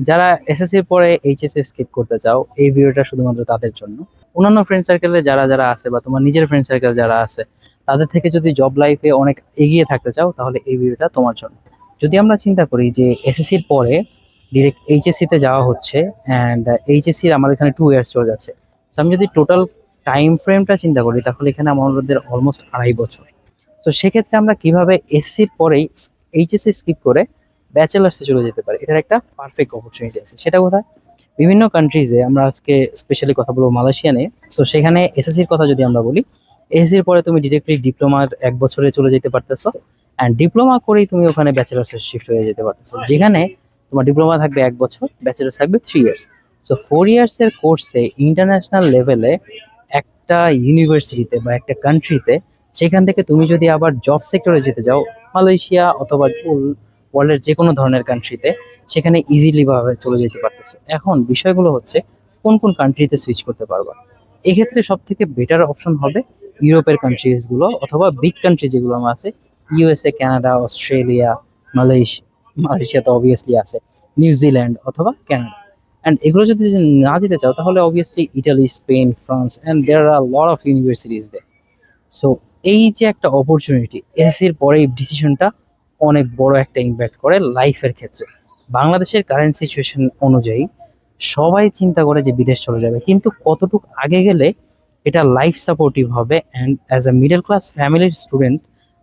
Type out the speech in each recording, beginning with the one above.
যারা এসএসসির পরে এইচএসসি স্কিপ করতে চাও, এই ভিডিওটা শুধুমাত্র তাদের জন্য। অন্যান্য ফ্রেন্ড সার্কেলে যারা যারা আছে বা তোমার নিজের ফ্রেন্ড সার্কেল যারা আছে, তাদের থেকে যদি জব লাইফে অনেক এগিয়ে থাকতে চাও, তাহলে এই ভিডিওটা তোমার জন্য। যদি আমরা চিন্তা করি যে এসএসসির পরে ডিরেক্ট এইচএসসি তে যাওয়া হচ্ছে, অ্যান্ড এইচএসসির আমাদের এখানে 2 ইয়ার্স চলে যাচ্ছে। তো আমি যদি টোটাল টাইম ফ্রেমটা চিন্তা করি, তাহলে এখানে আমাদের অলমোস্ট 2.5 বছর। তো সেক্ষেত্রে আমরা কিভাবে এসএসসির পরেই এইচএসসি স্কিপ করে ব্যাচেলার্সে চলে যেতে পারি, এটার একটা পারফেক্ট অপরচুনিটি আছে। সেটা কোথায়? বিভিন্ন কান্ট্রিজে, আমরা আজকে স্পেশালি কথা বলবো মালয়েশিয়া নিয়ে। সো সেখানে এসএসসির কথা যদি আমরা বলি, এসএসসির পরে তুমি ডিরেক্টলি ডিপ্লোমার 1 বছরে চলে যেতে পারতেছো, অ্যান্ড ডিপ্লোমা করেই তুমি ওখানে ব্যাচেলার্সে শিফট হয়ে যেতে পারতেছো, যেখানে তোমার ডিপ্লোমা থাকবে 1 বছর, ব্যাচেলার্স থাকবে 3 ইয়ার্স। সো 4 ইয়ার্স এর কোর্সে ইন্টারন্যাশনাল লেভেলে একটা ইউনিভার্সিটিতে বা একটা কান্ট্রিতে, সেখান থেকে তুমি যদি আবার জব সেক্টরে যেতে যাও, মালয়েশিয়া অথবা ওয়ার্ল্ডের যে কোনো ধরনের কান্ট্রিতে, সেখানে ইজিলি ভাবে চলে যেতে পারতেছো। এখন বিষয়গুলো হচ্ছে কোন কোন কান্ট্রিতে সুইচ করতে পারবা। এক্ষেত্রে সব থেকে বেটার অপশন হবে ইউরোপের কান্ট্রিজ গুলো, অথবা বিগ কান্ট্রি যেগুলো আমার আছে, USA, Canada, Australia, Malaysia. Malaysia তো অবভিয়াসলি আছে, নিউজিল্যান্ড অথবা কানাডা। অ্যান্ড এগুলো যদি না যেতে চাও, তাহলে obviously Italy, Spain, France, and there are lot of universities they. So এই যে একটা অপরচুনিটি, এসএসসির পরে এই ডিসিশনটা অনেক বড় একটা ইম্প্যাক্ট করে লাইফের ক্ষেত্রে। বাংলাদেশের কারেন্ট সিচুয়েশন অনুযায়ী সবাই চিন্তা করে যে বিদেশ চলে যাবে, কিন্তু কতটুকু আগে গেলে এটা লাইফ সাপোর্টিভ হবে। And as a middle class ফ্যামিলির স্টুডেন্ট,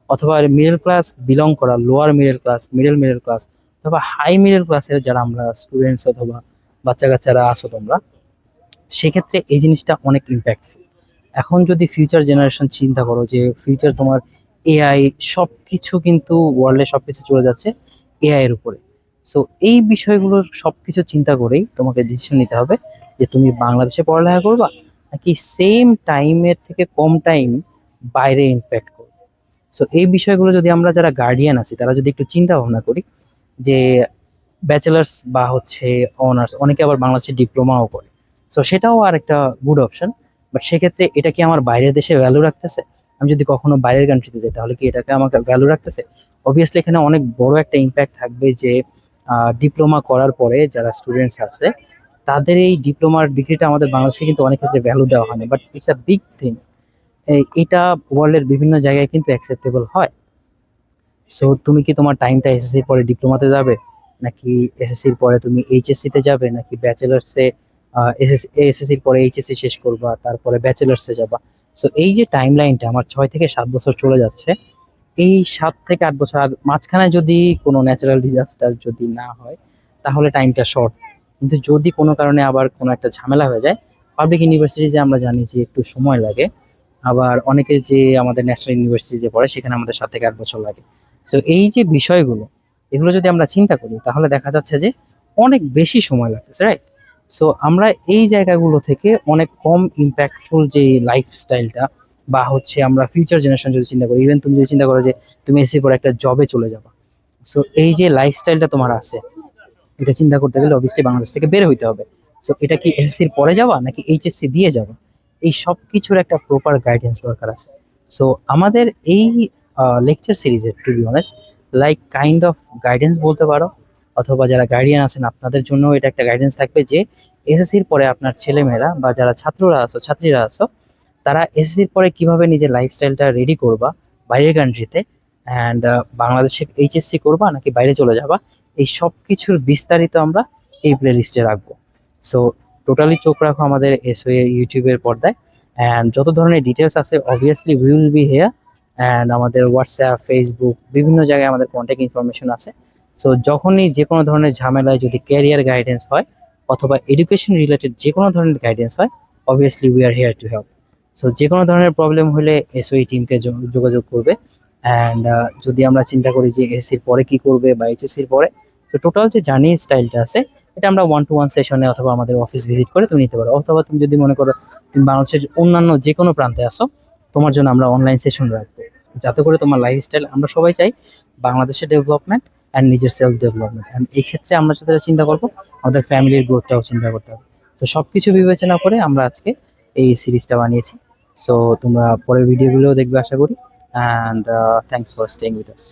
অথবা মিডল ক্লাস বিলং করা, lower middle class, middle class, অথবা হাই মিডল ক্লাসের যারা আমরা স্টুডেন্টস অথবা বাচ্চা কাচ্চারা আছো তোমরা, সেক্ষেত্রে এই জিনিসটা অনেক ইম্প্যাক্টফুল। এখন যদি ফিউচার জেনারেশন চিন্তা করো, যে ফিউচার তোমার এআই, সবকিছু কিন্তু ওয়ার্ল্ডে সবকিছু চলে যাচ্ছে এআই এর উপরে। সো এই বিষয়গুলোর সবকিছু চিন্তা করেই তোমাকে ডিসিশন নিতে হবে যে তুমি বাংলাদেশে পড়ালেখা করবা, নাকি সেম টাইমের থেকে কম টাইম বাইরে ইম্প্যাক্ট করবে। সো এই বিষয়গুলো যদি আমরা যারা গার্ডিয়ান আছি, তারা যদি একটু চিন্তা ভাবনা করি, যে ব্যাচেলার্স বা হচ্ছে অনার্স, অনেকে আবার বাংলাদেশে ডিপ্লোমাও করে। সো সেটাও আর একটা গুড অপশন। বাট সেক্ষেত্রে এটা কি আমার বাইরের দেশে ভ্যালু রাখতেছে? আমি যদি কখনো বাইরের কান্ট্রিতে যাই, তাহলে কি এটাকে আমাকে ভ্যালু রাখতেছে? অবভিয়াসলি এখানে অনেক বড় একটা ইম্প্যাক্ট থাকবে, যে ডিপ্লোমা করার পরে যারা স্টুডেন্টস আছে, তাদের এই ডিপ্লোমার ডিগ্রিটা আমাদের বাংলাদেশে কিন্তু অনেক ক্ষেত্রে ভ্যালু দেওয়া হয় না, but it's a big thing. এটা ওয়ার্ল্ডের বিভিন্ন জায়গায় কিন্তু অ্যাকসেপ্টেবল হয়। সো তুমি কি তোমার টাইমটা এসএসসির পরে ডিপ্লোমাতে যাবে, নাকি এসএসসির পরে তুমি এইচএসসি তে যাবে, নাকি ব্যাচেলার্সে এসএসসির পরে এইচএসসি শেষ করবা, তারপরে ব্যাচেলার্সে যাবা? সো এই যে টাইম লাইনটা আমার 6 থেকে 7 বছর চলে যাচ্ছে, এই 7 থেকে 8 বছর, আর মাঝখানে যদি কোনো ন্যাচারাল ডিজাস্টার যদি না হয়, তাহলে টাইমটা শর্ট। কিন্তু যদি কোনো কারণে আবার কোনো একটা ঝামেলা হয়ে যায়, পাবলিক ইউনিভার্সিটিতে আমরা জানি যে একটু সময় লাগে। আবার অনেকে যে আমাদের ন্যাশনাল ইউনিভার্সিটি যে পড়ে, সেখানে আমাদের 7 থেকে 8 বছর লাগে। সো এই যে বিষয়গুলো, এগুলো যদি আমরা চিন্তা করি, তাহলে দেখা যাচ্ছে যে অনেক বেশি সময় লাগতেছে, রাইট? সো আমরা এই জায়গাগুলো থেকে অনেক কম ইম্প্যাক্টফুল যে লাইফস্টাইলটা, বা হচ্ছে আমরা ফিউচার জেনারেশন যদি চিন্তা করি, ইভেন তুমি যদি চিন্তা করো যে তুমি এসি পরে একটা জবে চলে যাবা, সো এই যে লাইফস্টাইলটা তোমার আছে, এটা চিন্তা করতে গেলে অবভিয়াসলি বাংলাদেশ থেকে বের হইতে হবে। সো এটা কি এসএসসির পরে যাবা, নাকি এইচএসসি দিয়ে যাবা? এই সব কিছুর একটা প্রপার গাইডেন্স দরকার আছে। সো আমাদের এই লেকচার সিরিজের, to be honest, like kind of guidance বলতে পারো, অথবা যারা গার্ডিয়ান আছেন আপনাদের জন্য এটা একটা গাইডেন্স থাকবে, যে এসএসসির পরে আপনার ছেলেমেয়েরা বা যারা ছাত্ররা আছো, ছাত্রীরা আছো, তারা এসএসসির পরে কিভাবে নিজের লাইফস্টাইলটা রেডি করবা বাইরের কান্ট্রিতে, অ্যান্ড বাংলাদেশে এইচএসসি করবা নাকি বাইরে চলে যাবা, এই সব কিছুর বিস্তারিত আমরা এই প্লে লিস্টে রাখবো। সো টোটালি চোখ রাখো আমাদের এসওএ ইউটিউবের পর্দায়। অ্যান্ড যত ধরনের ডিটেলস আছে, obviously we will be here. And আমাদের হোয়াটসঅ্যাপ, ফেসবুক, বিভিন্ন জায়গায় আমাদের কন্ট্যাক্ট ইনফরমেশন আছে। সো যখনই যে কোনো ধরনের ঝামেলায়, যদি ক্যারিয়ার গাইডেন্স হয় অথবা এডুকেশন রিলেটেড যে কোনো ধরনের গাইডেন্স হয়, obviously we are hair to help. So যে কোনো ধরনের প্রবলেম হলে এসওই টিমকে যোগাযোগ করবে। অ্যান্ড যদি আমরা চিন্তা করি যে এসএসসির পরে কি করবে বা এইচএসসির পরে, তো টোটাল যে জার্নি স্টাইলটা আছে, এটা আমরা 1-to-1 সেশনে অথবা আমাদের অফিস ভিজিট করে তুমি নিতে পারো। অথবা তুমি যদি মনে করো তুমি বাংলাদেশের অন্যান্য যে কোনো প্রান্তে আসো, তোমার জন্য আমরা অনলাইন সেশন রাখবো, যাতে করে তোমার লাইফস্টাইল, আমরা সবাই চাই বাংলাদেশের ডেভেলপমেন্ট অ্যান্ড নিজের সেলফ ডেভেলপমেন্ট। অ্যান্ড এই ক্ষেত্রে আমরা যেটা চিন্তা করবো, আমাদের ফ্যামিলির গ্রোথটাও চিন্তা করতে হবে। তো সবকিছু বিবেচনা করে আমরা আজকে এই সিরিজটা বানিয়েছি। সো তোমরা পরের ভিডিওগুলোও দেখবে আশা করি। And thanks for staying with us.